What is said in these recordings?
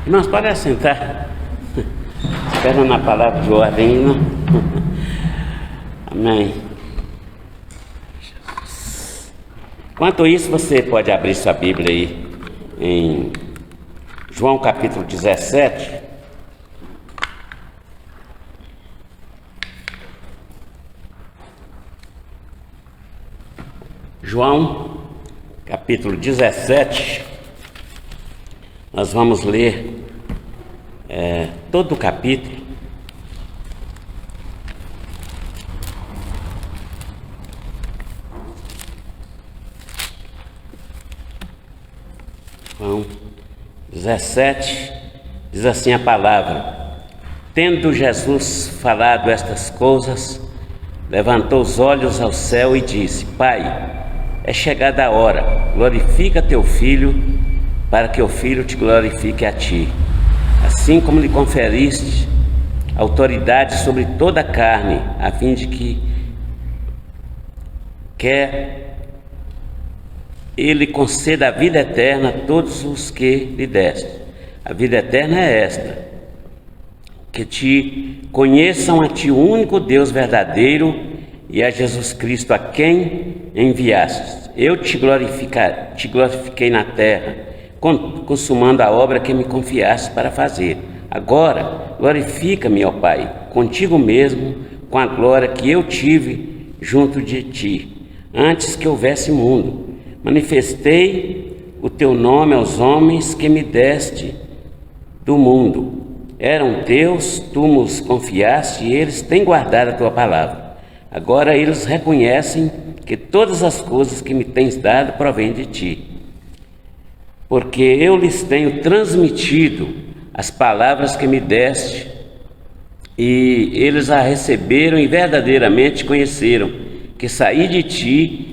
Irmãos, podem assentar. Esperando a palavra de ordem, não? Amém. Enquanto isso, você pode abrir sua Bíblia aí em João capítulo 17. João capítulo 17. Nós vamos ler todo o capítulo. João 17, diz assim a palavra: Tendo Jesus falado estas coisas, levantou os olhos ao céu e disse: Pai, é chegada a hora, glorifica teu Filho, para que o Filho te glorifique a ti, assim como lhe conferiste autoridade sobre toda a carne, a fim de que Ele conceda a vida eterna a todos os que lhe deste. A vida eterna é esta: que te conheçam a ti, o único Deus verdadeiro, e a Jesus Cristo, a quem enviastes. Eu te glorifiquei na terra, consumando a obra que me confiaste para fazer. Agora glorifica-me, ó Pai, contigo mesmo, com a glória que eu tive junto de ti, antes que houvesse mundo. Manifestei o teu nome aos homens que me deste do mundo. Eram teus, tu nos confiaste, e eles têm guardado a tua palavra. Agora eles reconhecem que todas as coisas que me tens dado provêm de ti, porque eu lhes tenho transmitido as palavras que me deste, e eles a receberam e verdadeiramente conheceram que saí de ti,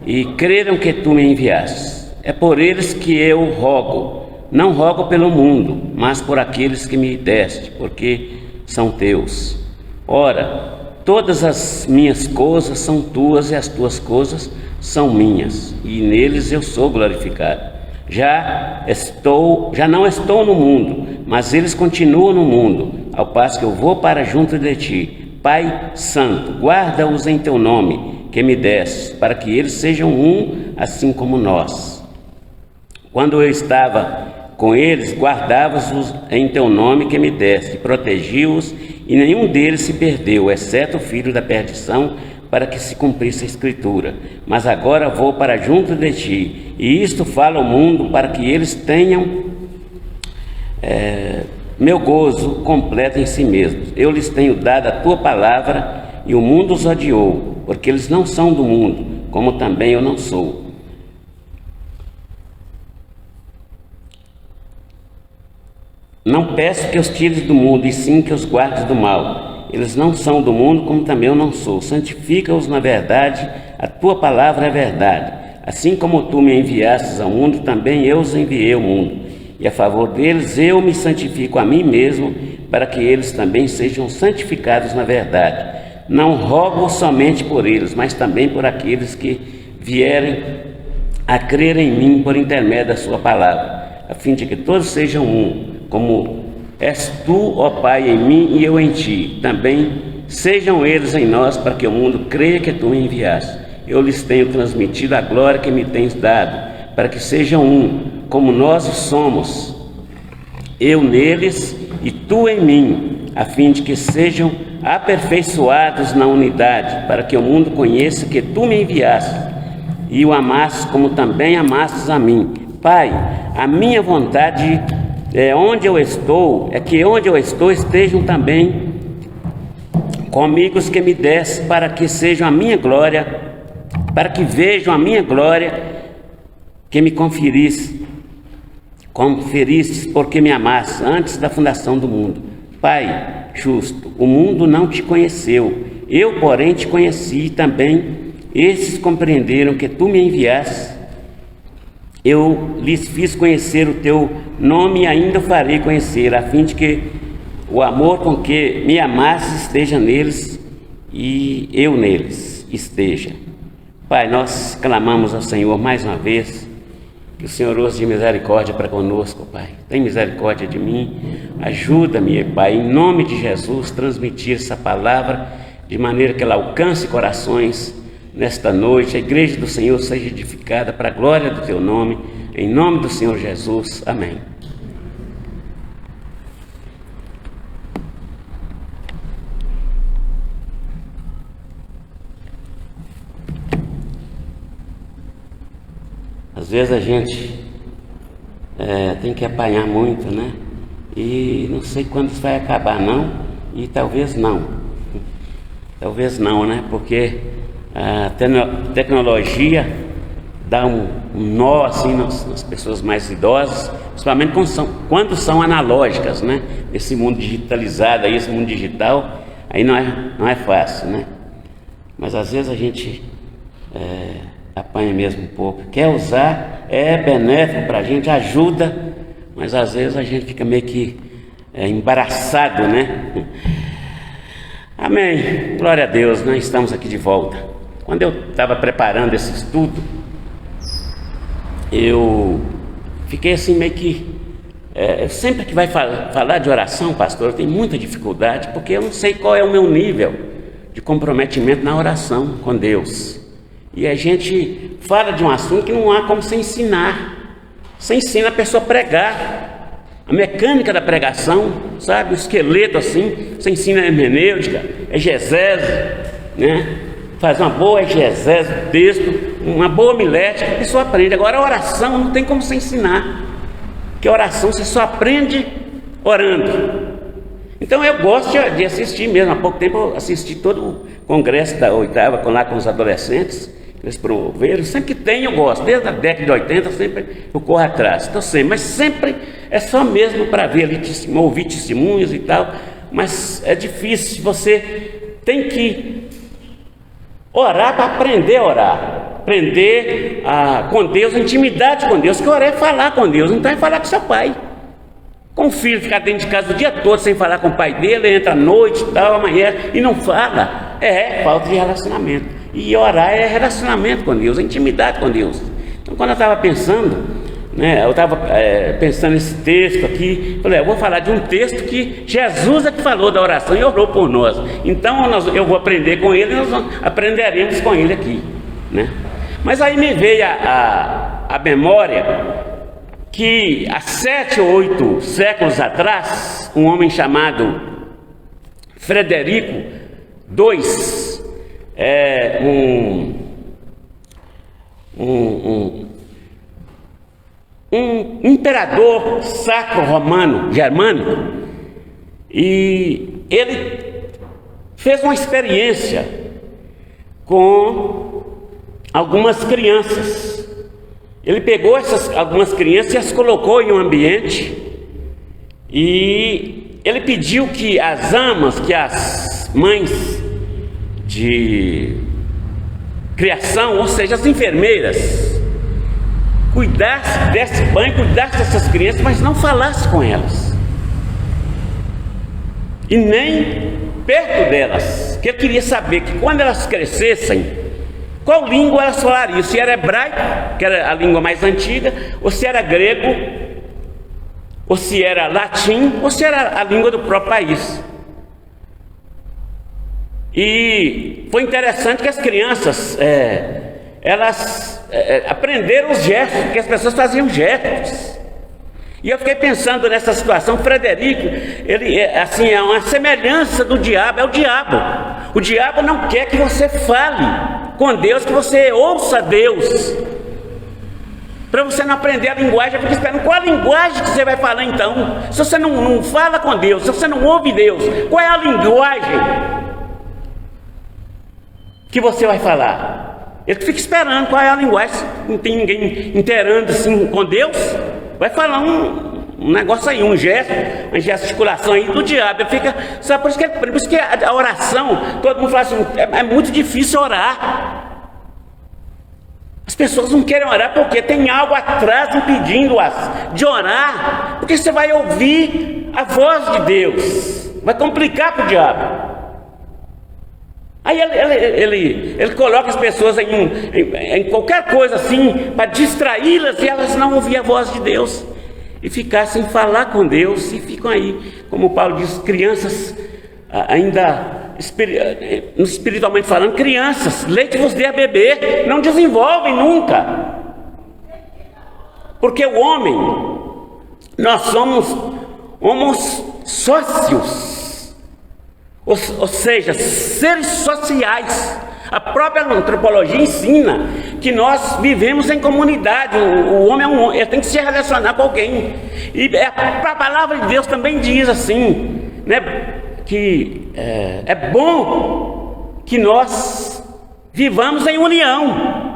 e creram que tu me enviaste. É por eles que eu rogo, não rogo pelo mundo, mas por aqueles que me deste, porque são teus. Ora, todas as minhas coisas são tuas, e as tuas coisas são minhas, e neles eu sou glorificado. Já não estou no mundo, mas eles continuam no mundo, ao passo que eu vou para junto de ti. Pai Santo, guarda-os em teu nome, que me deste, para que eles sejam um, assim como nós. Quando eu estava com eles, guardava-os em teu nome que me deste, protegi-os, e nenhum deles se perdeu, exceto o filho da perdição, para que se cumprisse a Escritura. Mas agora vou para junto de ti, e isto falo ao mundo, para que eles tenham meu gozo completo em si mesmos. Eu lhes tenho dado a tua palavra, e o mundo os odiou, porque eles não são do mundo, como também eu não sou. Não peço que os tires do mundo, e sim que os guardes do mal. Eles não são do mundo, como também eu não sou. Santifica-os na verdade, a tua palavra é verdade. Assim como tu me enviastes ao mundo, também eu os enviei ao mundo. E a favor deles eu me santifico a mim mesmo, para que eles também sejam santificados na verdade. Não rogo somente por eles, mas também por aqueles que vierem a crer em mim por intermédio da sua palavra, a fim de que todos sejam um, como és tu, ó Pai, em mim e eu em ti. Também sejam eles em nós, para que o mundo creia que tu me enviaste. Eu lhes tenho transmitido a glória que me tens dado, para que sejam um, como nós o somos, eu neles e tu em mim, a fim de que sejam aperfeiçoados na unidade, para que o mundo conheça que tu me enviaste e o amastes como também amastes a mim. Pai, a minha vontade onde eu estou estejam também comigo os que me deste, para que sejam a minha glória, para que vejam a minha glória que me conferistes, porque me amaste antes da fundação do mundo. Pai justo, o mundo não te conheceu, eu porém te conheci, e também esses compreenderam que tu me enviaste. Eu lhes fiz conhecer o teu nome, e ainda o farei conhecer, a fim de que o amor com que me amaste esteja neles e eu neles esteja. Pai, nós clamamos ao Senhor mais uma vez, Que o Senhor use de misericórdia para conosco, Pai. Tem misericórdia de mim. Ajuda-me, Pai, em nome de Jesus, transmitir essa palavra de maneira que ela alcance corações nesta noite. A igreja do Senhor seja edificada para a glória do Teu nome. Em nome do Senhor Jesus. Amém. Às vezes a gente tem que apanhar muito, né? E não sei quando isso vai acabar, não. E talvez não. Talvez não, né? Porque a tecnologia dá um nó assim nas pessoas mais idosas, principalmente quando são analógicas, né? Esse mundo digitalizado aí, esse mundo digital, aí não é fácil, né? Mas às vezes a gente apanha mesmo um pouco. Quer usar, é benéfico para a gente, ajuda, mas às vezes a gente fica meio que embaraçado, né? Amém. Glória a Deus, né? Estamos aqui de volta. Quando eu estava preparando esse estudo, eu fiquei assim meio que... sempre que vai falar de oração, pastor, eu tenho muita dificuldade, porque eu não sei qual é o meu nível de comprometimento na oração com Deus. E a gente fala de um assunto que não há como você ensinar. Você ensina a pessoa a pregar, a mecânica da pregação, sabe? O esqueleto assim, você ensina a hermenêutica, exegese, né? Faz uma boa exegese do texto, uma boa homilética, a pessoa aprende. Agora a oração não tem como você ensinar, porque a oração você só aprende orando. Então eu gosto de assistir mesmo. Há pouco tempo eu assisti todo o congresso da 8ª lá com os adolescentes. Eles promoveram, sempre que tem eu gosto, desde a década de 80 sempre eu corro atrás, então sempre, mas sempre é só mesmo para ver ali, ouvir testemunhos e tal, mas é difícil, você tem que orar para aprender a orar, aprender com Deus, a intimidade com Deus, que orar é falar com Deus, então é falar com seu pai. Com o filho ficar dentro de casa o dia todo sem falar com o pai dele, entra à noite e tal, amanhã, e não fala, falta de relacionamento. E orar é relacionamento com Deus, é intimidade com Deus. Então quando eu estava pensando, né, eu estava pensando nesse texto aqui, falei, eu vou falar de um texto que Jesus é que falou da oração e orou por nós. Então eu vou aprender com ele e nós aprenderemos com ele aqui, né? Mas aí me veio a memória que há 7 ou 8 séculos atrás, um homem chamado Frederico II, um imperador sacro romano, germânico, e ele fez uma experiência com algumas crianças. Ele pegou algumas crianças e as colocou em um ambiente, e ele pediu que as amas, que as mães de criação, ou seja, as enfermeiras, cuidasse, desse banho, cuidasse dessas crianças, mas não falasse com elas, e nem perto delas, que ele queria saber que quando elas crescessem, qual língua elas falariam, se era hebraico, que era a língua mais antiga, ou se era grego, ou se era latim, ou se era a língua do próprio país. E foi interessante que as crianças, elas aprenderam os gestos, porque as pessoas faziam gestos. E eu fiquei pensando nessa situação. Frederico, ele assim, é uma semelhança do diabo, é o diabo. O diabo não quer que você fale com Deus, que você ouça Deus. Para você não aprender a linguagem, eu fico esperando qual a linguagem que você vai falar então. Se você não fala com Deus, se você não ouve Deus, qual é a linguagem que você vai falar? Ele fica esperando qual é a linguagem. Não tem ninguém inteirando assim com Deus, vai falar um negócio aí, uma gesticulação aí do diabo. Ele fica, sabe, por isso que a oração, todo mundo fala assim, é muito difícil orar. As pessoas não querem orar porque tem algo atrás impedindo-as de orar, porque você vai ouvir a voz de Deus, vai complicar para o diabo. Aí ele coloca as pessoas em qualquer coisa assim, para distraí-las, e elas não ouviam a voz de Deus, e ficar sem falar com Deus, e ficam aí, como Paulo diz, crianças ainda, espiritualmente falando, crianças, leite vos dê a beber, não desenvolvem nunca. Porque o homem, nós somos sócios, ou seja, seres sociais. A própria antropologia ensina que nós vivemos em comunidade. O homem ele tem que se relacionar com alguém. E a palavra de Deus também diz assim, né, que é bom que nós vivamos em união.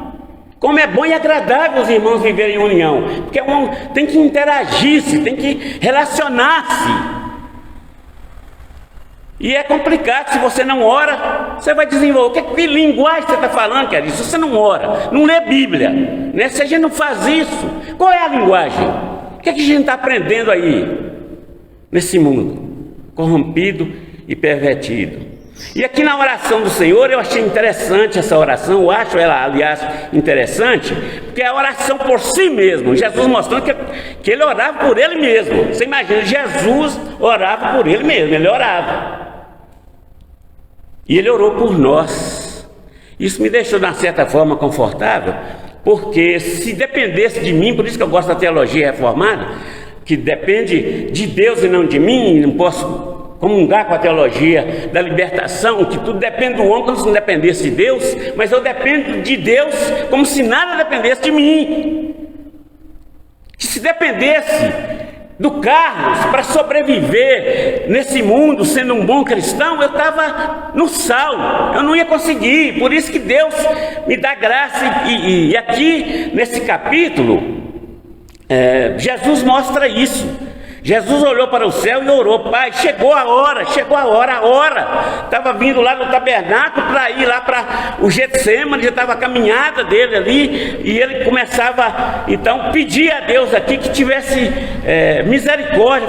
Como é bom e agradável os irmãos viverem em união, porque tem que interagir-se, tem que relacionar-se. E é complicado, se você não ora, você vai desenvolver. Que linguagem você está falando, querido? Se você não ora, não lê Bíblia, né? Se a gente não faz isso, qual é a linguagem? O que a gente está aprendendo aí, nesse mundo corrompido e pervertido? E aqui na oração do Senhor, eu achei interessante essa oração, eu acho ela, aliás, interessante, porque é a oração por si mesmo, Jesus mostrando que ele orava por ele mesmo. Você imagina, Jesus orava por ele mesmo, ele orava. E ele orou por nós. Isso me deixou, de uma certa forma, confortável, porque se dependesse de mim, por isso que eu gosto da teologia reformada, que depende de Deus e não de mim, não posso comungar com a teologia da libertação, que tudo depende do homem como se não dependesse de Deus, mas eu dependo de Deus como se nada dependesse de mim. Que se dependesse do Carlos para sobreviver nesse mundo, sendo um bom cristão, eu estava no sal, eu não ia conseguir. Por isso que Deus me dá graça, e aqui nesse capítulo, Jesus mostra isso. Jesus olhou para o céu e orou: Pai, chegou a hora, estava vindo lá no tabernáculo para ir lá para o Getsemane, já estava a caminhada dele ali, e ele começava então a pedir a Deus aqui que tivesse misericórdia.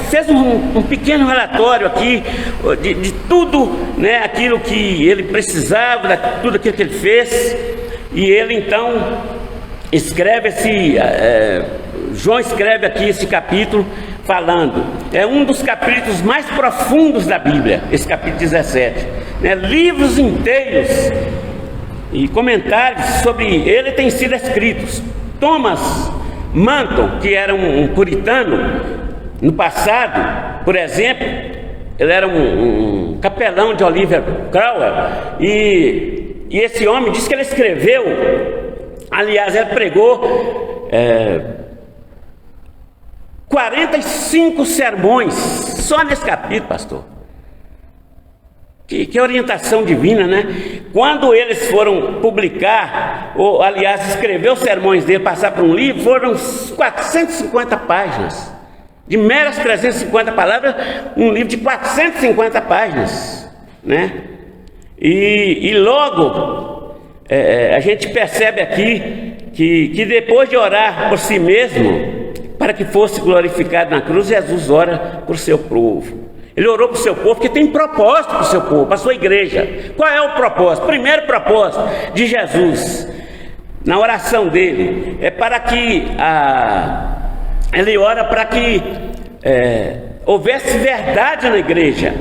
Fez um pequeno relatório aqui de tudo, né, aquilo que ele precisava, de tudo aquilo que ele fez, e ele então escreve João escreve aqui esse capítulo falando, é um dos capítulos mais profundos da Bíblia, esse capítulo 17, né? Livros inteiros e comentários sobre ele têm sido escritos. Thomas Manton, que era um puritano no passado, por exemplo, ele era um capelão de Oliver Cromwell, e esse homem diz que ele escreveu, aliás, ele pregou 45 sermões só nesse capítulo, pastor. Que orientação divina, né? Quando eles foram publicar, ou aliás, escrever os sermões dele, passar para um livro, foram 450 páginas. De meras 350 palavras, um livro de 450 páginas, né? E logo, a gente percebe aqui que depois de orar por si mesmo, para que fosse glorificado na cruz, Jesus ora por seu povo. Ele orou por seu povo, porque tem propósito para o seu povo, para a sua igreja. Qual é o propósito? Primeiro propósito de Jesus, na oração dele, é para que ele ora para que houvesse verdade na igreja,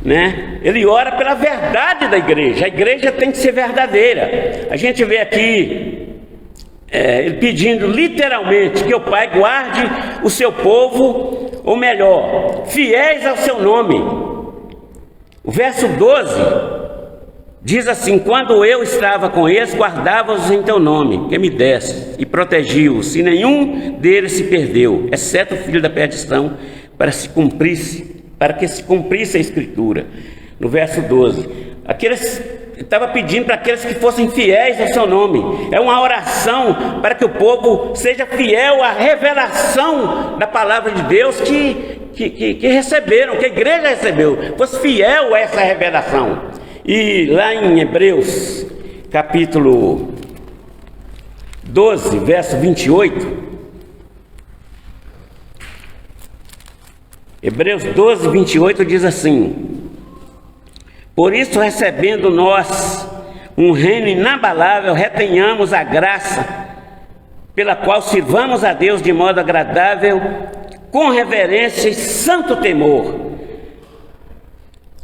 né? Ele ora pela verdade da igreja. A igreja tem que ser verdadeira. A gente vê aqui ele pedindo literalmente que o Pai guarde o seu povo, ou melhor, fiéis ao seu nome. O verso 12 diz assim: quando eu estava com eles, guardava-os em teu nome, que me deste, e protegi-os, e nenhum deles se perdeu, exceto o filho da perdição, para que se cumprisse a escritura. No verso 12, estava pedindo para aqueles que fossem fiéis ao seu nome. É uma oração para que o povo seja fiel à revelação da palavra de Deus que receberam, que a igreja recebeu, fosse fiel a essa revelação. E lá em Hebreus capítulo 12, verso 28, Hebreus 12, 28 diz assim: Por isso, recebendo nós um reino inabalável, retenhamos a graça pela qual sirvamos a Deus de modo agradável, com reverência e santo temor.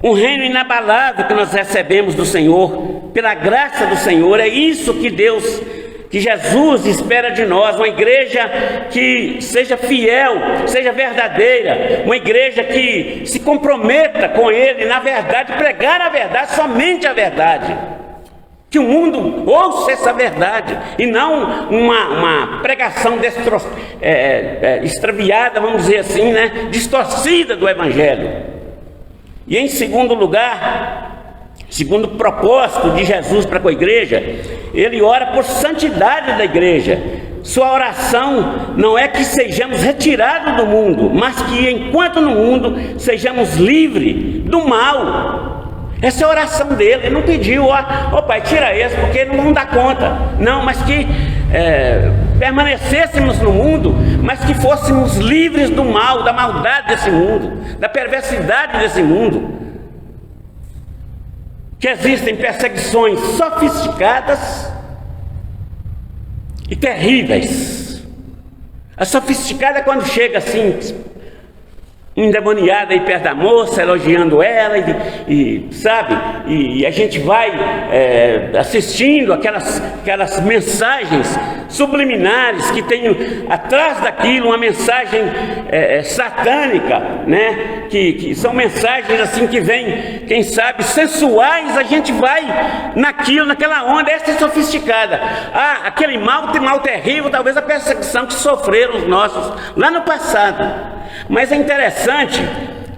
Um reino inabalável que nós recebemos do Senhor, pela graça do Senhor. É isso que Deus, que Jesus espera de nós, uma igreja que seja fiel, seja verdadeira, uma igreja que se comprometa com Ele, na verdade, pregar a verdade, somente a verdade. Que o mundo ouça essa verdade, e não uma pregação extraviada, vamos dizer assim, né? Distorcida do Evangelho. E em segundo lugar, segundo o propósito de Jesus para com a igreja, Ele ora por santidade da igreja. Sua oração não é que sejamos retirados do mundo, mas que enquanto no mundo sejamos livres do mal. Essa é a oração dele. Ele não pediu, ó pai, tira esse, porque não vão dar conta. Não, mas que permanecêssemos no mundo, mas que fôssemos livres do mal, da maldade desse mundo, da perversidade desse mundo. Que existem perseguições sofisticadas e terríveis. A sofisticada é quando chega assim, endemoniada aí perto da moça, elogiando ela, sabe? E a gente vai assistindo aquelas mensagens subliminares que tem atrás daquilo uma mensagem satânica, né? Que são mensagens assim que vêm, quem sabe, sensuais. A gente vai naquela onda. Essa é sofisticada. Aquele mal terrível, talvez a perseguição que sofreram os nossos lá no passado. Mas é interessante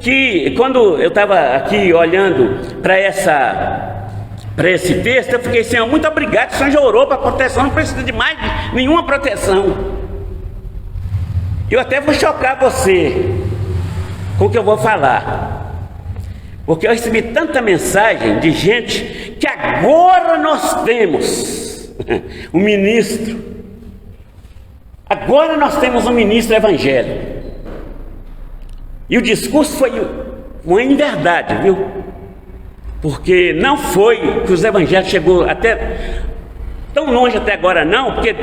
que quando eu estava aqui olhando para esse texto, eu fiquei assim, muito obrigado, o Senhor já orou para proteção, não precisa de mais nenhuma proteção. Eu até vou chocar você com o que eu vou falar, porque eu recebi tanta mensagem de gente que agora nós temos um ministro, agora nós temos um ministro evangélico. E o discurso foi uma inverdade, viu? Porque não foi que os evangélicos chegou até tão longe até agora não, porque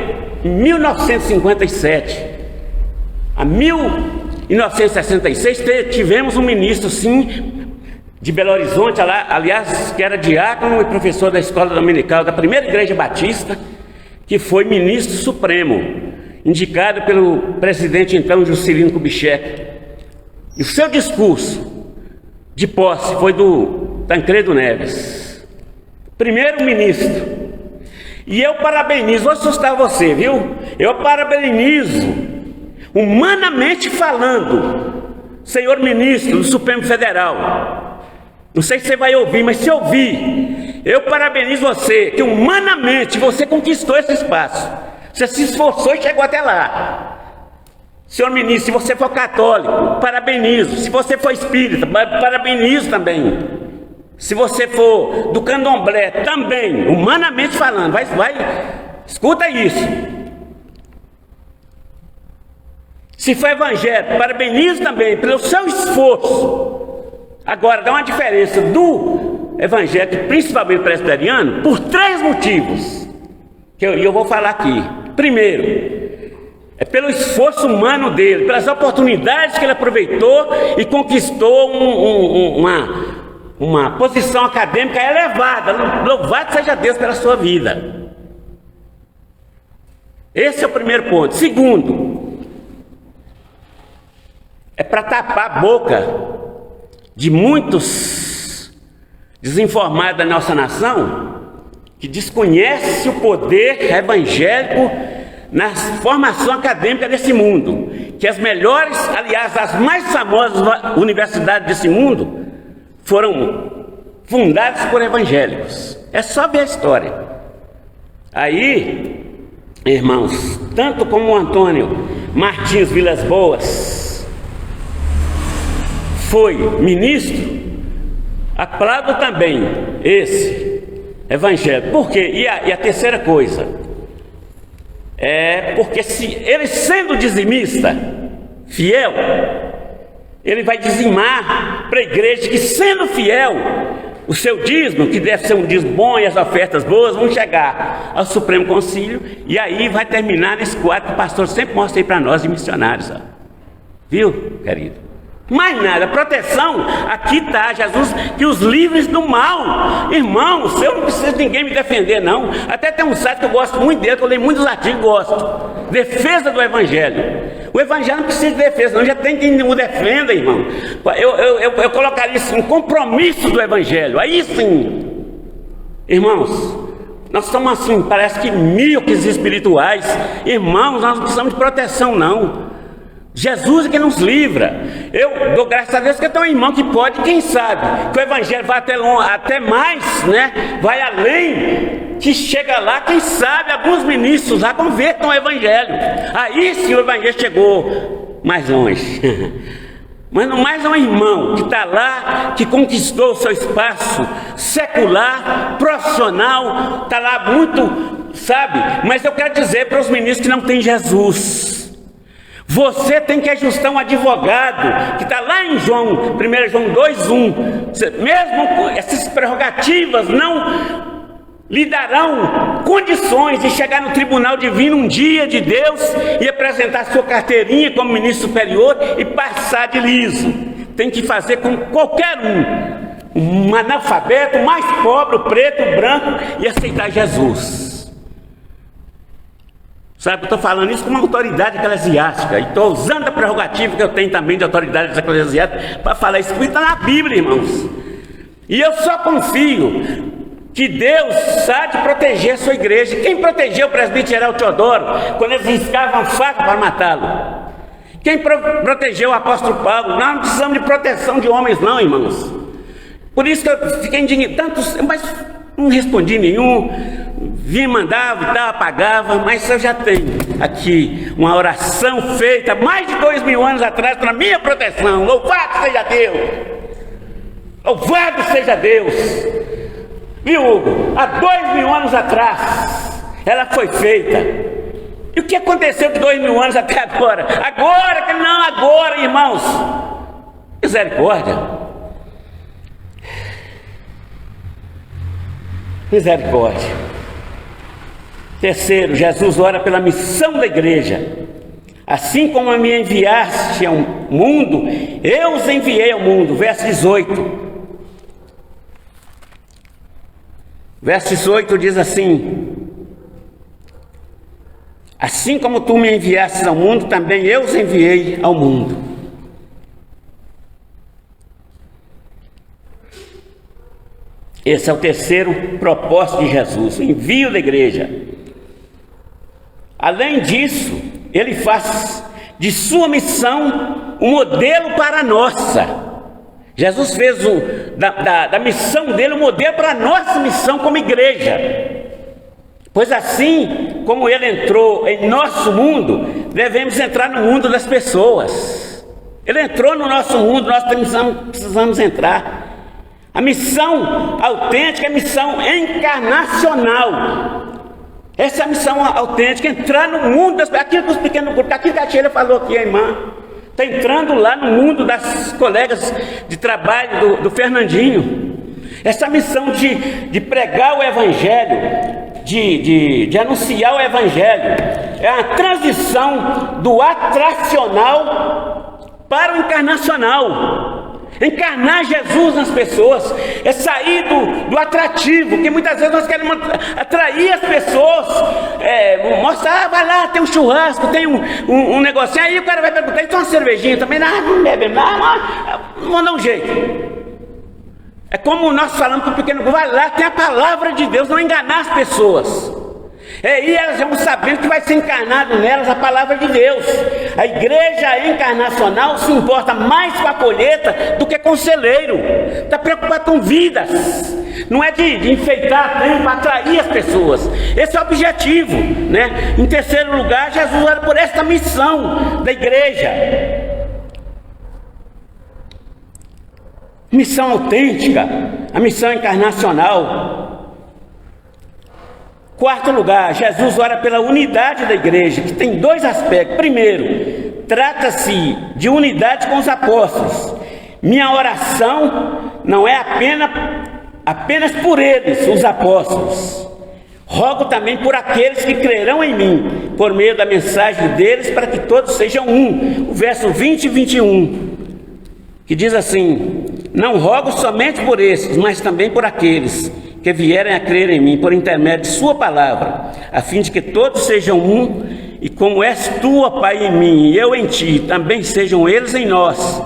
em 1957 a 1966 tivemos um ministro sim de Belo Horizonte, aliás, que era diácono e professor da escola dominical da primeira igreja batista, que foi ministro supremo, indicado pelo presidente então Juscelino Kubitschek. E o seu discurso de posse foi do Tancredo Neves, primeiro-ministro. E eu parabenizo, vou assustar você, viu? Eu parabenizo, humanamente falando, senhor ministro do Supremo Federal. Não sei se você vai ouvir, mas se ouvir, eu parabenizo você, que humanamente você conquistou esse espaço. Você se esforçou e chegou até lá. Senhor ministro, se você for católico, parabenizo. Se você for espírita, parabenizo também. Se você for do candomblé, também, humanamente falando, vai, escuta isso. Se for evangélico, parabenizo também pelo seu esforço. Agora, dá uma diferença do evangélico, principalmente presbiteriano, por 3 motivos, que eu vou falar aqui. Primeiro, é pelo esforço humano dele, pelas oportunidades que ele aproveitou e conquistou uma posição acadêmica elevada. Louvado seja Deus pela sua vida. Esse é o primeiro ponto. Segundo, é para tapar a boca de muitos desinformados da nossa nação que desconhecem o poder evangélico na formação acadêmica desse mundo, que as melhores, aliás, as mais famosas universidades desse mundo foram fundadas por evangélicos. É só ver a história. Aí, irmãos, tanto como o Antônio Martins Vilas Boas foi ministro, aplaudo também esse evangélico. Por quê? E a terceira coisa, porque se ele sendo dizimista, fiel, ele vai dizimar para a igreja que sendo fiel, o seu dízimo, que deve ser um dízimo bom, e as ofertas boas vão chegar ao Supremo Concílio, e aí vai terminar nesse quadro que o pastor sempre mostra aí para nós de missionários, ó. Viu, querido? Mais nada, proteção, aqui está Jesus, que os livres do mal. Irmãos, eu não preciso de ninguém me defender, não. Até tem um site que eu gosto muito dele, que eu leio muitos artigos, gosto. Defesa do Evangelho. O Evangelho não precisa de defesa, não, já tem quem o defenda, irmão. Eu colocaria isso em compromisso do Evangelho, aí sim. Irmãos, nós estamos assim, parece que míopes espirituais. Irmãos, nós não precisamos de proteção, não. Jesus é que nos livra. Eu dou graças a Deus que eu tenho um irmão que pode, quem sabe, que o Evangelho vai até mais, né? Vai além, que chega lá, quem sabe, alguns ministros lá convertam o Evangelho. Aí sim o Evangelho chegou mais longe. Mas não mais é um irmão que está lá, que conquistou o seu espaço secular, profissional, está lá muito, sabe? Mas eu quero dizer para os ministros que não tem Jesus. Você tem que ajustar um advogado, que está lá em 1 João 2:1. Mesmo essas prerrogativas não lhe darão condições de chegar no tribunal divino um dia de Deus e apresentar sua carteirinha como ministro superior e passar de liso. Tem que fazer com qualquer um analfabeto, o mais pobre, o preto, o branco, e aceitar Jesus. Sabe, eu estou falando isso com uma autoridade eclesiástica, e estou usando a prerrogativa que eu tenho também de autoridade eclesiástica para falar isso, porque está na Bíblia, irmãos. E eu só confio que Deus sabe proteger a sua igreja. Quem protegeu o presbítero Geraldo Teodoro quando eles riscavam faca para matá-lo? Quem protegeu o apóstolo Paulo? Nós não precisamos de proteção de homens, não, irmãos. Por isso que eu fiquei indignado, mas não respondi nenhum. Vinha, mandava e tal, apagava, mas eu já tenho aqui uma oração feita mais de 2000 anos atrás para minha proteção. Louvado seja Deus! Louvado seja Deus! Viu, Hugo? Há 2000 anos atrás ela foi feita. E o que aconteceu de 2000 anos até agora? Agora, irmãos! Misericórdia! Misericórdia! Terceiro, Jesus ora pela missão da igreja. Assim como me enviaste ao mundo, eu os enviei ao mundo. Verso 18. Verso 18 diz assim: assim como tu me enviastes ao mundo, também eu os enviei ao mundo. Esse é o terceiro propósito de Jesus, o envio da igreja. Além disso, ele faz de sua missão um modelo para a nossa. Jesus fez da missão dele um modelo para a nossa missão como igreja. Pois assim como ele entrou em nosso mundo, devemos entrar no mundo das pessoas. Ele entrou no nosso mundo, nós precisamos entrar. A missão autêntica é a missão encarnacional. Essa é a missão autêntica, entrar no mundo das pessoas. Aquilo que os pequenos grupos, aquilo que a Sheila falou aqui, a irmã, está entrando lá no mundo das colegas de trabalho do Fernandinho. Essa missão de pregar o Evangelho, de anunciar o Evangelho, é a transição do atracional para o encarnacional. Encarnar Jesus nas pessoas é sair do atrativo, que muitas vezes nós queremos atrair as pessoas, mostrar, vai lá, tem um churrasco, tem um negocinho, aí o cara vai perguntar, então uma cervejinha também, não bebe, vamos dar um jeito. É como nós falamos para o pequeno grupo, vai lá, tem a palavra de Deus, não enganar as pessoas. E elas vão sabendo que vai ser encarnado nelas a palavra de Deus. A igreja encarnacional se importa mais com a colheita do que com o celeiro. Está preocupado com vidas. Não é de enfeitar tempo para atrair as pessoas. Esse é o objetivo, né? Em terceiro lugar, Jesus ora por esta missão da igreja. Missão autêntica, a missão encarnacional. Quarto lugar, Jesus ora pela unidade da igreja, que tem dois aspectos. Primeiro, trata-se de unidade com os apóstolos. Minha oração não é apenas apenas por eles, os apóstolos. Rogo também por aqueles que crerão em mim, por meio da mensagem deles, para que todos sejam um. O verso 20 e 21, que diz assim: não rogo somente por esses, mas também por aqueles que vierem a crer em mim, por intermédio de sua palavra, a fim de que todos sejam um, e como és tu, ó Pai, em mim, e eu em ti, também sejam eles em nós,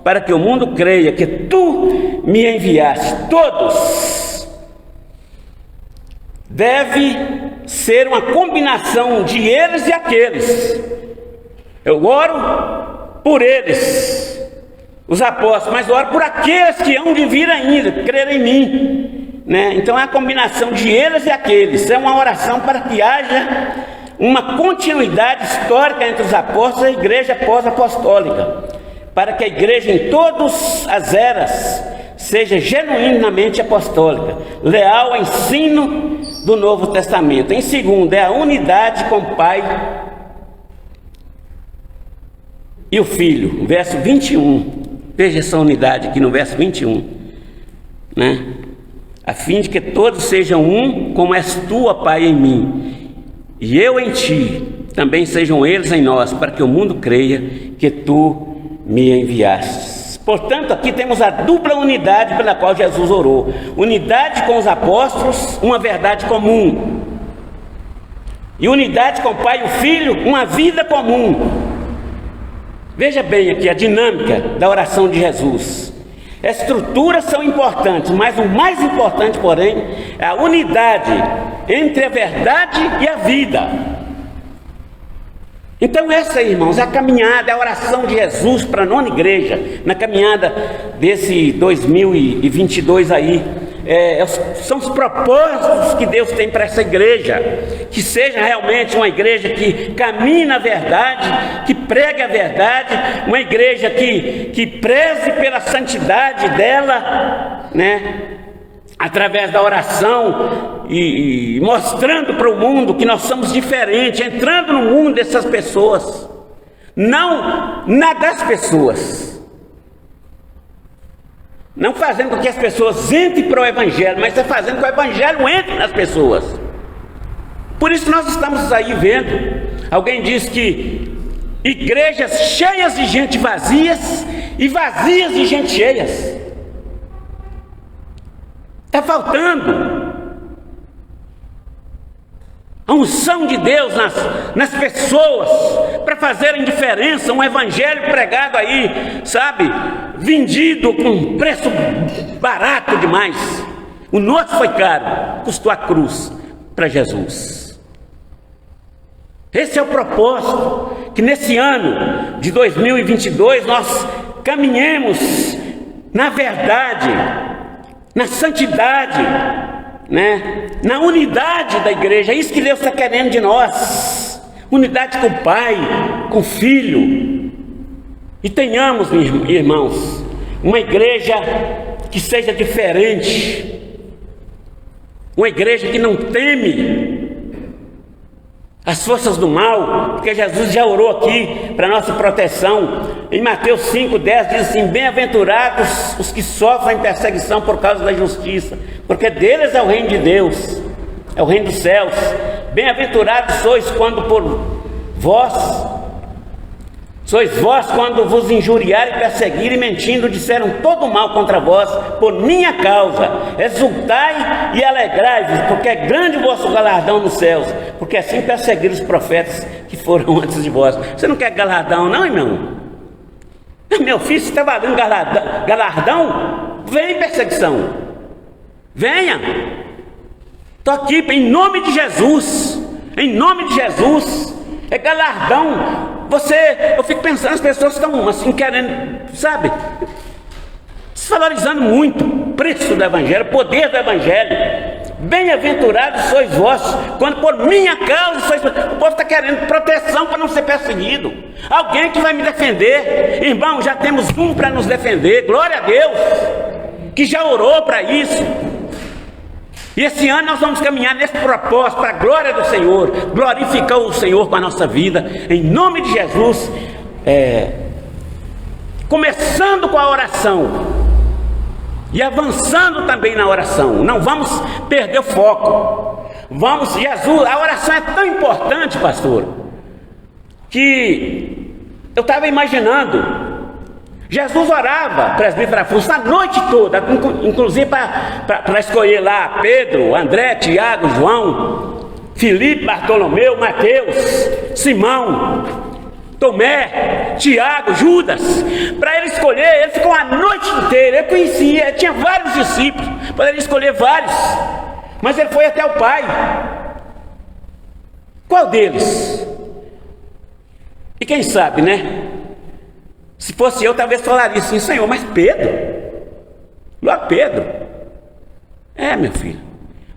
para que o mundo creia que tu me enviaste. Todos. Deve ser uma combinação de eles e aqueles. Eu oro por eles, os apóstolos, mas oro por aqueles que hão de vir ainda, crer em mim, né? Então é a combinação de eles e aqueles. É uma oração para que haja uma continuidade histórica entre os apóstolos e a igreja pós-apostólica, para que a igreja em todas as eras seja genuinamente apostólica, leal ao ensino do Novo Testamento. Em segundo, é a unidade com o Pai e o Filho. Verso 21, veja essa unidade aqui no verso 21, né? A fim de que todos sejam um, como és tu, ó Pai, em mim, e eu em ti, também sejam eles em nós, para que o mundo creia que tu me enviastes. Portanto, aqui temos a dupla unidade pela qual Jesus orou: unidade com os apóstolos, uma verdade comum, e unidade com o Pai e o Filho, uma vida comum. Veja bem aqui a dinâmica da oração de Jesus. As estruturas são importantes, mas o mais importante, porém, é a unidade entre a verdade e a vida. Então essa, irmãos, é a caminhada, é a oração de Jesus para a nona igreja, na caminhada desse 2022 aí. São os propósitos que Deus tem para essa igreja, que seja realmente uma igreja que caminhe na verdade, que pregue a verdade, uma igreja que preze pela santidade dela, né? Através da oração e mostrando para o mundo que nós somos diferentes, entrando no mundo dessas pessoas, não na das pessoas, não fazendo com que as pessoas entrem para o Evangelho, mas é fazendo com que o Evangelho entre nas pessoas. Por isso nós estamos aí vendo, alguém diz que igrejas cheias de gente vazias e vazias de gente cheias. Está faltando a unção de Deus nas pessoas, para fazerem diferença. Um evangelho pregado aí, sabe, vendido com preço barato demais. O nosso foi caro, custou a cruz para Jesus. Esse é o propósito, que nesse ano de 2022 nós caminhemos na verdade, na santidade, né? Na unidade da igreja. É isso que Deus está querendo de nós: unidade com o Pai, com o Filho. E tenhamos, irmãos, uma igreja que seja diferente, uma igreja que não teme as forças do mal, porque Jesus já orou aqui para nossa proteção. Em Mateus 5:10 diz assim: bem-aventurados os que sofrem perseguição por causa da justiça, porque deles é o reino de Deus, é o reino dos céus. Bem-aventurados sois quando sois vós quando vos injuriarem, perseguirem, mentindo, disseram todo mal contra vós por minha causa. Exultai e alegrai-vos, porque é grande o vosso galardão nos céus, porque assim perseguiram os profetas que foram antes de vós. Você não quer galardão não, irmão? Meu filho, se está valendo galardão, vem perseguição, venha. Estou aqui em nome de Jesus, em nome de Jesus. É galardão. Eu fico pensando, as pessoas estão assim querendo, sabe, desvalorizando muito o preço do Evangelho, o poder do Evangelho. Bem-aventurados sois vós, quando por minha causa sois. O povo está querendo proteção para não ser perseguido, alguém que vai me defender. Irmão, já temos um para nos defender, glória a Deus, que já orou para isso. E esse ano nós vamos caminhar nesse propósito, para a glória do Senhor, glorificar o Senhor com a nossa vida, em nome de Jesus. Começando com a oração, e avançando também na oração. Não vamos perder o foco. Jesus, a oração é tão importante, pastor, que eu estava imaginando, Jesus orava, presbítero Afonso, a noite toda, inclusive para escolher lá Pedro, André, Tiago, João, Filipe, Bartolomeu, Mateus, Simão, Tomé, Tiago, Judas. Para ele escolher, ele ficou a noite inteira. Ele conhecia, ele tinha vários discípulos, poderia escolher vários, mas ele foi até o Pai. Qual deles? E quem sabe, né? Se fosse eu, talvez falaria assim: Senhor, mas Pedro, logo Pedro, meu filho,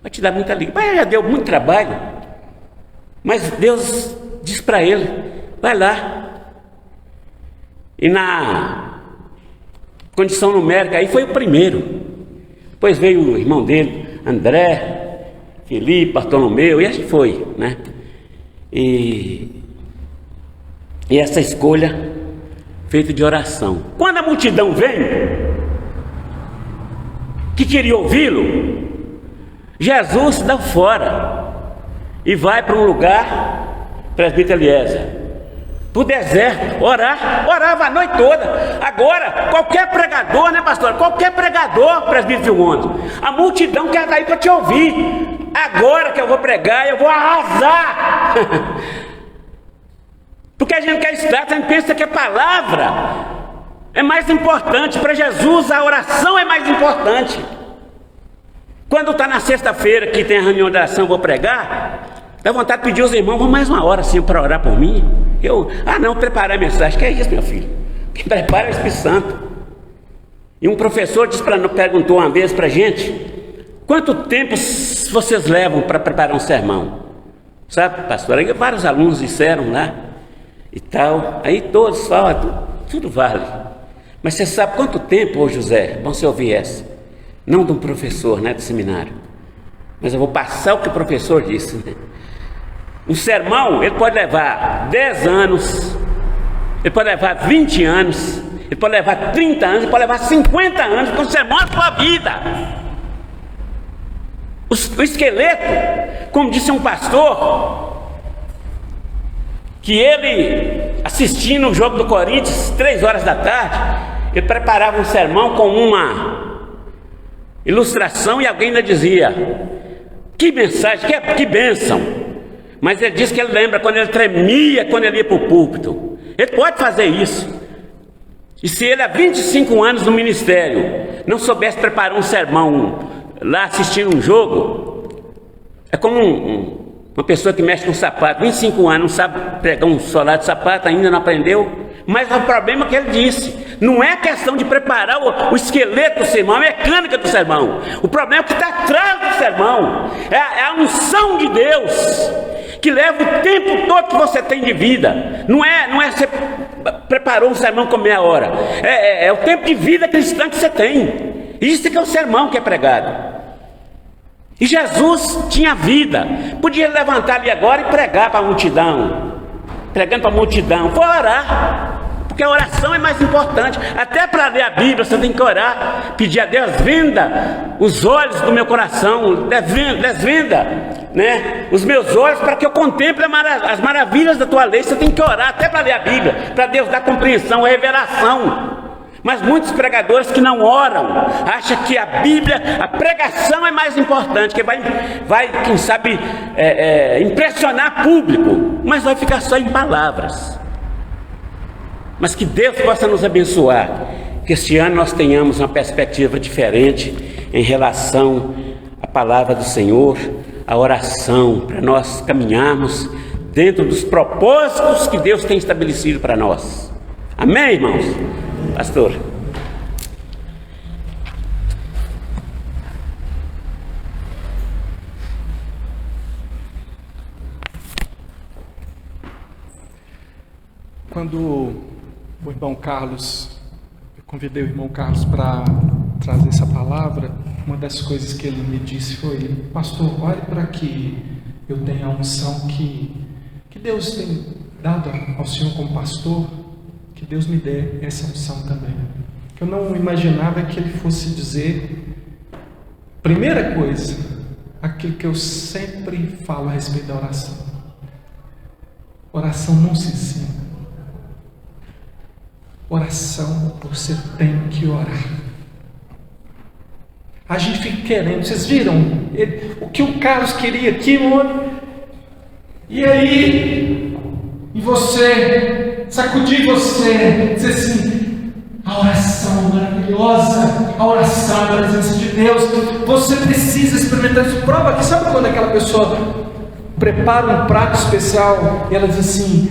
vai te dar muita liga. Mas já deu muito trabalho. Mas Deus diz para ele: vai lá. E na condição numérica aí foi o primeiro. Depois veio o irmão dele, André, Filipe, Bartolomeu, e assim foi, né? E essa escolha feita de oração. Quando a multidão vem, que queria ouvi-lo, Jesus dá fora e vai para um lugar, presbítero Eliezer, para o deserto, orava a noite toda. Agora, qualquer pregador, né, pastor? Qualquer pregador, presbítero Filmondo, a multidão quer estar aí para te ouvir. Agora que eu vou pregar, eu vou arrasar. Porque a gente quer estar, a gente pensa que a palavra é mais importante. Para Jesus, a oração é mais importante. Quando está na sexta-feira, que tem a reunião de oração, vou pregar, dá vontade de pedir aos irmãos: vamos mais uma hora assim para orar por mim. Preparar a mensagem. Que é isso, meu filho? Quem prepara é o Espírito Santo. E um professor perguntou uma vez para a gente: quanto tempo vocês levam para preparar um sermão? Sabe, pastor? Aí vários alunos disseram lá e tal. Aí todos falam: tudo vale. Mas você sabe quanto tempo, ô José? Bom você ouvir essa. Não de um professor, né, do seminário. Mas eu vou passar o que o professor disse, né? Um sermão, ele pode levar 10 anos, ele pode levar 20 anos, ele pode levar 30 anos, ele pode levar 50 anos, porque o sermão é a sua vida. O esqueleto, como disse um pastor, que ele, assistindo o jogo do Corinthians, 3 horas da tarde, ele preparava um sermão com uma ilustração e alguém ainda dizia: que mensagem, que bênção. Mas ele diz que ele lembra quando ele tremia, quando ele ia para o púlpito. Ele pode fazer isso. E se ele há 25 anos no ministério não soubesse preparar um sermão lá assistindo um jogo, é como uma pessoa que mexe com sapato, 25 anos, não sabe pregar um solado de sapato, ainda não aprendeu. Mas o problema que ele disse, não é questão de preparar o esqueleto do sermão, a mecânica do sermão. O problema é o que está atrás do sermão, é a unção de Deus, que leva o tempo todo que você tem de vida. Não é você preparou um sermão com meia hora, é o tempo de vida cristã que você tem. Isso que é o sermão que é pregado. E Jesus tinha vida, podia levantar ali agora e pregar para a multidão, pregando para a multidão, vou orar, porque a oração é mais importante. Até para ler a Bíblia você tem que orar, pedir a Deus: venda os olhos do meu coração, desvenda, né, os meus olhos para que eu contemple as maravilhas da tua lei. Você tem que orar até para ler a Bíblia, para Deus dar compreensão, revelação. Mas muitos pregadores que não oram, acham que a Bíblia, a pregação é mais importante, que vai quem sabe, impressionar público, mas vai ficar só em palavras. Mas que Deus possa nos abençoar, que este ano nós tenhamos uma perspectiva diferente em relação à palavra do Senhor, à oração, para nós caminharmos dentro dos propósitos que Deus tem estabelecido para nós. Amém, irmãos? Pastor. Quando o irmão Carlos, eu convidei o irmão Carlos para trazer essa palavra, uma das coisas que ele me disse foi: pastor, ore para que eu tenha a unção que Deus tem dado ao senhor como pastor, que Deus me dê essa unção também. Que eu não imaginava que ele fosse dizer, primeira coisa, aquilo que eu sempre falo a respeito da oração. Oração não se ensina. Oração você tem que orar. A gente fica querendo, vocês viram o que o Carlos queria aqui, mano? E aí, e você, sacudir você, dizer assim, a oração maravilhosa, a oração da presença de Deus, você precisa experimentar isso. Prova aqui, sabe quando aquela pessoa prepara um prato especial e ela diz assim,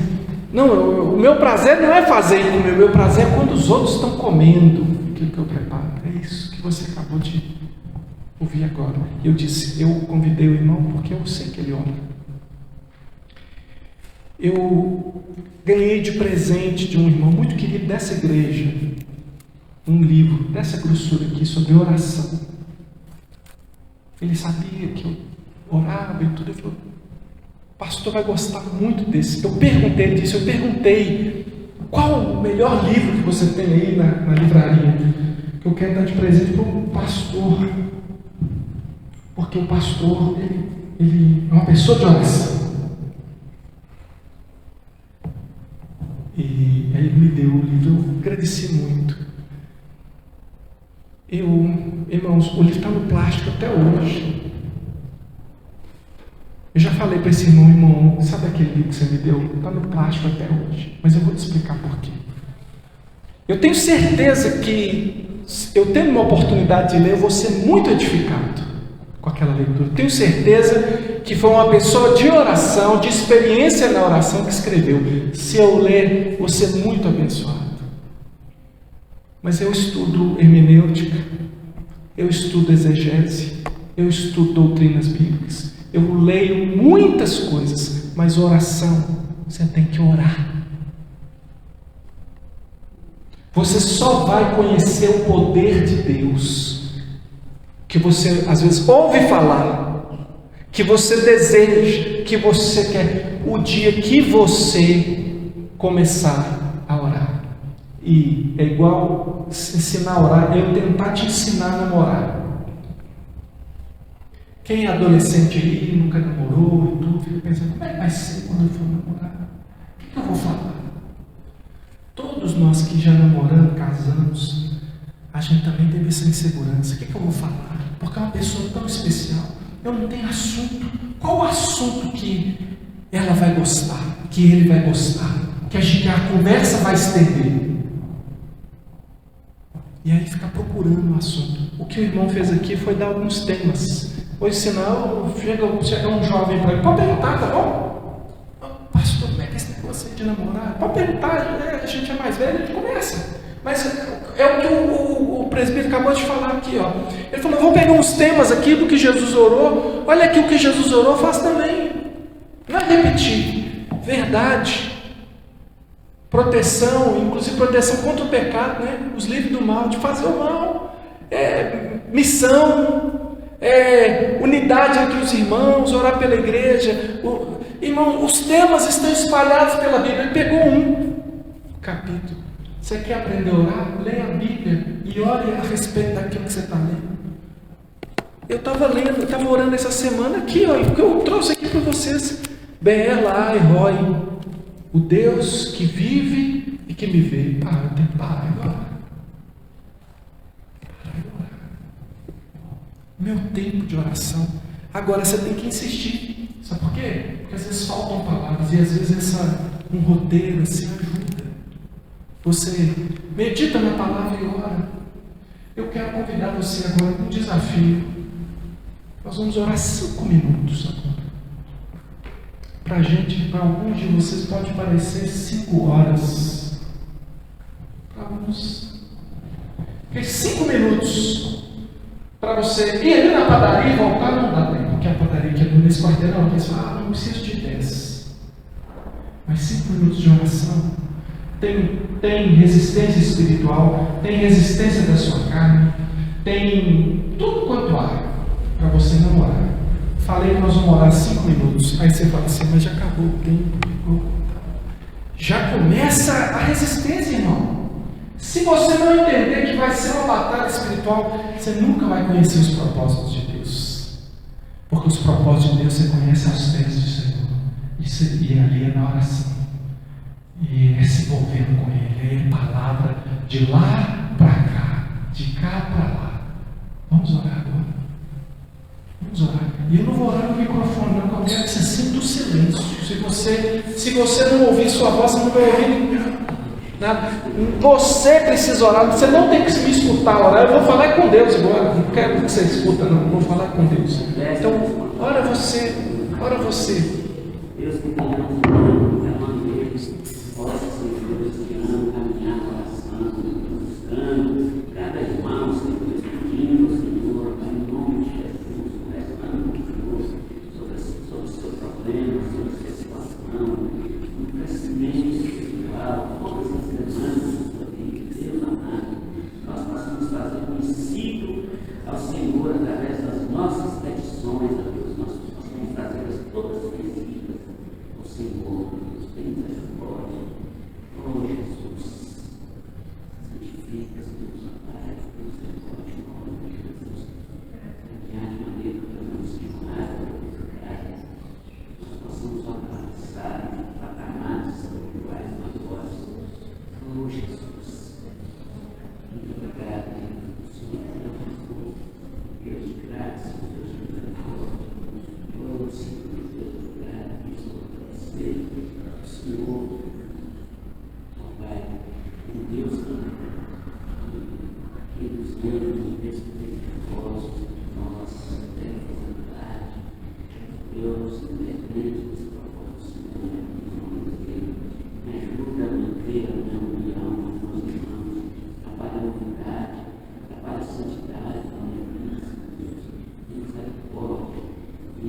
não, o meu prazer não é fazer e comer, o meu prazer é quando os outros estão comendo aquilo que eu preparo. É isso que você acabou de ouvir agora. Eu disse, eu convidei o irmão porque eu sei que ele ora. Eu ganhei de presente de um irmão muito querido dessa igreja um livro dessa grossura aqui sobre oração. Ele sabia que eu orava e tudo. Ele falou, o pastor vai gostar muito desse. Eu perguntei qual o melhor livro que você tem aí na livraria, que eu quero dar de presente para o pastor, porque o pastor ele é uma pessoa de oração. E aí ele me deu o livro, eu agradeci muito. Irmãos, o livro está no plástico até hoje. Eu já falei para esse irmão, sabe aquele livro que você me deu? Está no plástico até hoje, mas eu vou te explicar por quê. Eu tenho certeza que, eu tendo uma oportunidade de ler, eu vou ser muito edificado com aquela leitura. Tenho certeza que foi uma pessoa de oração, de experiência na oração que escreveu. Se eu ler, vou ser muito abençoado. Mas eu estudo hermenêutica, eu estudo exegese, eu estudo doutrinas bíblicas, eu leio muitas coisas, mas oração, você tem que orar. Você só vai conhecer o poder de Deus, que você às vezes ouve falar, que você deseja, que você quer, o dia que você começar a orar. E é igual ensinar a orar, eu tentar te ensinar a namorar. Quem é adolescente aí, nunca namorou e tudo, fica pensando, como é que vai ser quando eu for namorar? O que eu vou falar? Todos nós que já namoramos, casamos, a gente também teve essa insegurança. O que eu vou falar? Porque é uma pessoa tão especial, eu não tenho assunto. Qual o assunto que ela vai gostar, que ele vai gostar, que a conversa vai estender? E aí ficar procurando o assunto. O que o irmão fez aqui foi dar alguns temas. Vou ensinar, chega um jovem para ele, pode perguntar, tá bom? Pastor, como é que é esse negócio aí de namorar? Pode perguntar, a gente é mais velho, a gente começa. Mas é o que o presbítero acabou de falar aqui, ó. Ele falou, vou pegar uns temas aqui do que Jesus orou. Olha aqui o que Jesus orou, faz também. Não é repetir. Verdade. Proteção, inclusive proteção contra o pecado, né? Os livres do mal, de fazer o mal. Missão. Unidade entre os irmãos, orar pela igreja. Irmão, os temas estão espalhados pela Bíblia. Ele pegou um capítulo. Você quer aprender a orar? Leia a Bíblia e ore a respeito daquilo que você está lendo. Eu estava lendo, eu estava orando essa semana aqui, ó, o que eu trouxe aqui para vocês. B.L.A. Roy, o Deus que vive e que me vê. Eu tenho que parar agora. Meu tempo de oração. Agora você tem que insistir. Sabe por quê? Porque às vezes faltam palavras e às vezes um roteiro assim ajuda. Você medita na palavra e ora. Eu quero convidar você agora para um desafio. Nós vamos orar 5 minutos agora. Para a gente, para alguns de vocês pode parecer 5 horas. Para alguns. Porque 5 minutos para você ir ali na padaria e voltar não dá tempo, porque a padaria que é nesse quarteirão, eles falam, não preciso de 10. Mas 5 minutos de oração. Tem resistência espiritual, tem resistência da sua carne, tem tudo quanto há para você não orar. Falei que nós vamos orar 5 minutos. Aí você fala assim, mas já acabou o tempo. Já começa a resistência, irmão. Se você não entender que vai ser uma batalha espiritual, você nunca vai conhecer os propósitos de Deus. Porque os propósitos de Deus você conhece aos pés do Senhor. E ali é na oração. E é se envolvendo com Ele. É palavra de lá para cá. De cá para lá. Vamos orar agora. Vamos orar. E eu não vou orar no microfone, não. Eu quero que você sinta o silêncio. Se você não ouvir sua voz, você não vai ouvir nada. Você precisa orar. Você não tem que me escutar orar. Eu vou falar com Deus agora. Não quero que você escuta, não. Vou falar com Deus. Então, ora você. Ora você. Deus que tem possa ser Deus que ama caminhar na oração, buscando cada irmão, Senhor, pedindo, Senhor, em nome de Jesus, conversando com Deus sobre o seu problema, sobre a sua situação, no crescimento espiritual, todas as demandas da sua vida, Deus amado, nós possamos fazer conhecido ao Senhor através das nossas petições, a Deus, nós possamos trazê-las todas conhecidas ao Senhor, Deus, bem misericórdia. Oh Jesus, santifica-se, Deus, Pai, Deus, misericórdia, em nome de Jesus, que haja maneira para nos ensinar, nós possamos alcançar patamares espirituais maiores. Oh Jesus, muito obrigado, Senhor, Deus de graça, Deus de misericórdia. Oh Senhor, Deus de graça, Deus de Senhor. Pai, em Deus que nos deu esse propósito, nossa vontade, Deus, independente desse propósito, em nome de Deus, me ajuda a manter a minha união com os irmãos, trabalha a unidade, trabalha a santidade na minha vida, Deus, misericórdia, e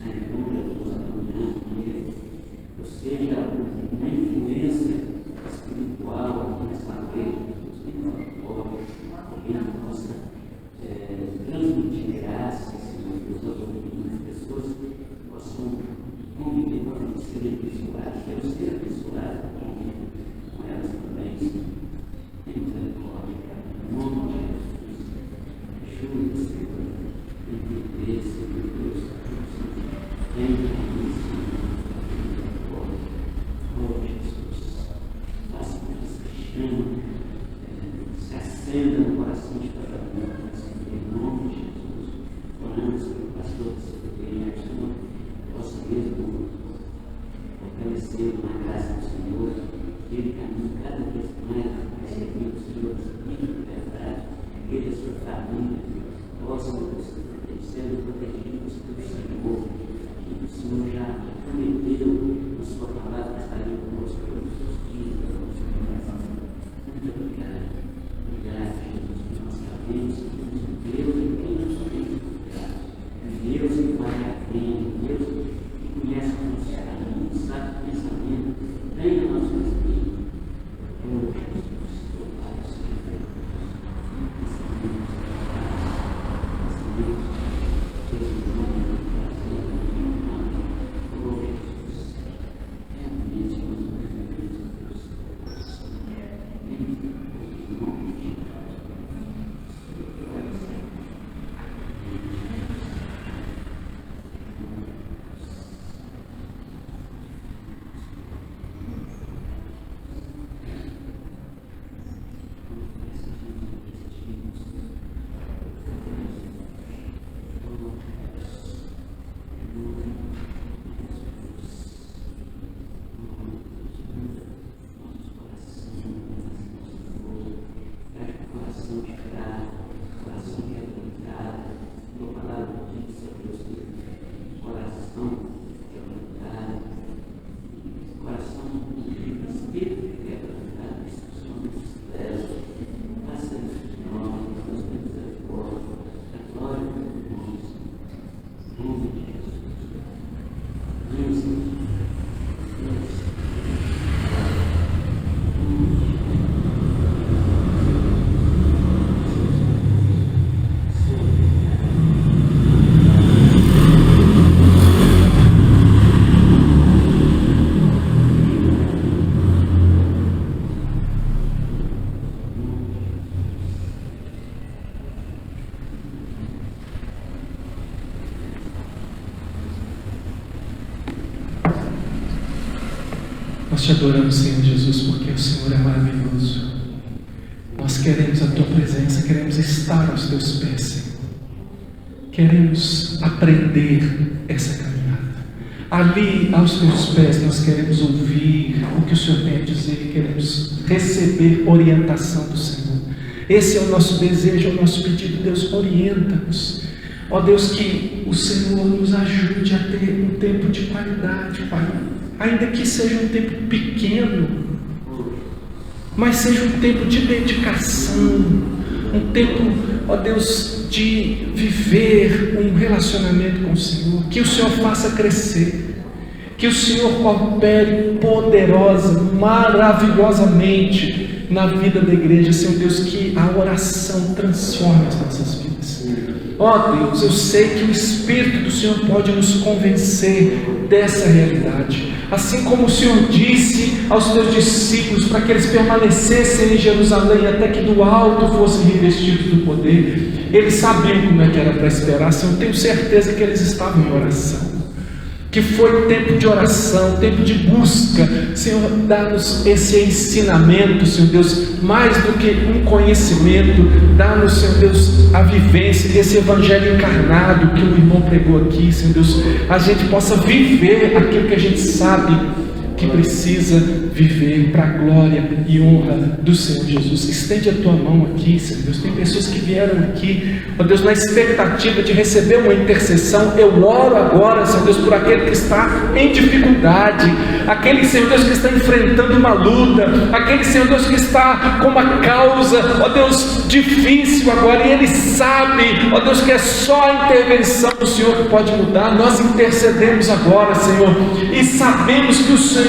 ajuda a caminhar com Ele, eu seja uma influência espiritual aqui nessa igreja, alguém possa transmitir graça, Senhor Deus, aos ouvintes, pessoas que possam conviver com a gente, serem abençoadas, que eu seja abençoado com elas também, Senhor. Em misericórdia, em nome de Jesus, ajuda, Senhor, em entender, Senhor Deus, em entender, Senhor. Oh Jesus, faça com que essa chama se acenda no coração de cada um, em nome de Jesus. Oramos pelo pastor da sua igreja, Senhor, possa mesmo fortalecer na graça do Senhor, que ele caminhe cada vez mais a servir o Senhor, de verdade, ele e a sua família possam ser protegidos pelo Senhor, que o Senhor já prometeu na sua palavra que estaria conosco todos os dias da nossa vida. Muito obrigado. Obrigado, Jesus, que nós sabemos que temos um Deus em quem nós podemos confiar. Deus que vai à frente, Deus que conhece o nosso caminho, sabe o pensamento, vem a nossa vida. Oh, Jesus, oh Pai, Senhor, pensamento, te adoramos, Senhor Jesus, porque o Senhor é maravilhoso. Nós queremos a tua presença, queremos estar aos teus pés, Senhor. Queremos aprender essa caminhada. Ali, aos teus pés, nós queremos ouvir o que o Senhor tem a dizer, queremos receber orientação do Senhor. Esse é o nosso desejo, é o nosso pedido. Deus, orienta-nos. Ó Deus, que o Senhor nos ajude a ter um tempo de qualidade, Pai. Ainda que seja um tempo pequeno, mas seja um tempo de dedicação, um tempo, ó Deus, de viver um relacionamento com o Senhor. Que o Senhor faça crescer, que o Senhor opere poderosa, maravilhosamente na vida da igreja, Senhor Deus, que a oração transforme as nossas vidas. Ó Deus, eu sei que o Espírito do Senhor pode nos convencer dessa realidade. Assim como o Senhor disse aos teus discípulos para que eles permanecessem em Jerusalém até que do alto fossem revestidos do poder, eles sabiam como é que era para esperar. Senhor, eu tenho certeza que eles estavam em oração, que foi tempo de oração, tempo de busca. Senhor, dá-nos esse ensinamento, Senhor Deus, mais do que um conhecimento, dá-nos, Senhor Deus, a vivência desse evangelho encarnado que o irmão pregou aqui, Senhor Deus, a gente possa viver aquilo que a gente sabe que precisa viver para a glória e honra do Senhor Jesus. Estende a tua mão aqui, Senhor Deus. Tem pessoas que vieram aqui, ó Deus, na expectativa de receber uma intercessão. Eu oro agora, Senhor Deus, por aquele que está em dificuldade, aquele, Senhor Deus, que está enfrentando uma luta, aquele, Senhor Deus, que está com uma causa, ó Deus, difícil agora, e ele sabe, ó Deus, que é só a intervenção do Senhor que pode mudar. Nós intercedemos agora, Senhor, e sabemos que o Senhor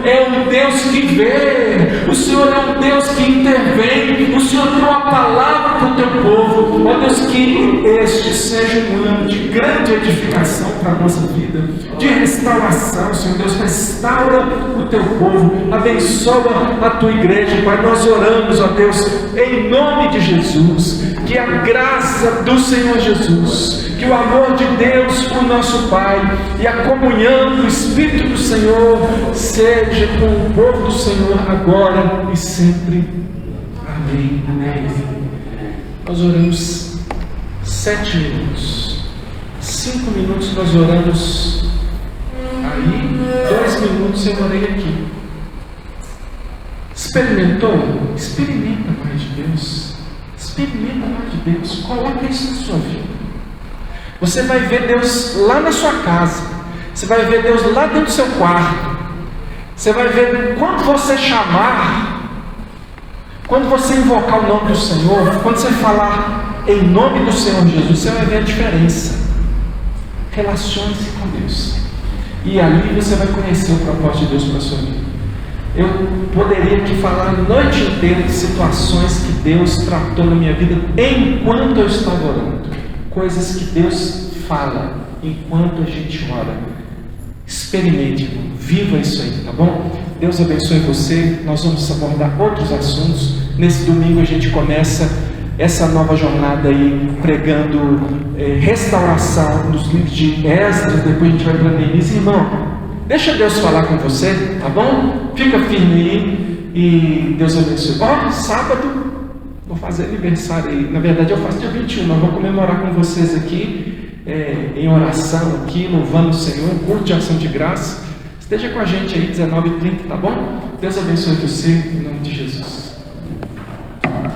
é um Deus que vê, o Senhor é um Deus que intervém, o Senhor tem uma palavra para o teu povo. Ó Deus, que este seja um ano de grande edificação para a nossa vida, de restauração. Senhor Deus, restaura o teu povo, abençoa a tua igreja, Pai. Nós oramos, ó Deus, em nome de Jesus, que a graça do Senhor Jesus, que o amor de Deus, o nosso Pai, e a comunhão do Espírito do Senhor seja com o povo do Senhor agora e sempre. Amém. Amém. Nós oramos 7 minutos. 5 minutos nós oramos aí, 2 minutos eu orei aqui. Experimentou? Experimenta mais de Deus. Experimenta mais de Deus. Coloca isso na sua vida. Você vai ver Deus lá na sua casa. Você vai ver Deus lá dentro do seu quarto. Você vai ver quando você chamar, quando você invocar o nome do Senhor, quando você falar em nome do Senhor Jesus, você vai ver a diferença. Relacione-se com Deus, e ali você vai conhecer o propósito de Deus para a sua vida. Eu poderia aqui falar a noite inteira de situações que Deus tratou na minha vida enquanto eu estava orando, coisas que Deus fala enquanto a gente ora. Experimente, irmão. Viva isso aí, tá bom? Deus abençoe você. Nós vamos abordar outros assuntos. Nesse domingo a gente começa essa nova jornada aí, pregando restauração dos livros de Esdras. Depois a gente vai para Neemias. Irmão, deixa Deus falar com você, tá bom? Fica firme aí e Deus abençoe. Ó, sábado vou fazer aniversário aí. Na verdade eu faço dia 21, mas vou comemorar com vocês aqui, em oração aqui, louvando o Senhor, um culto de ação de graça. Esteja com a gente aí, 19h30, tá bom? Deus abençoe você, em nome de Jesus.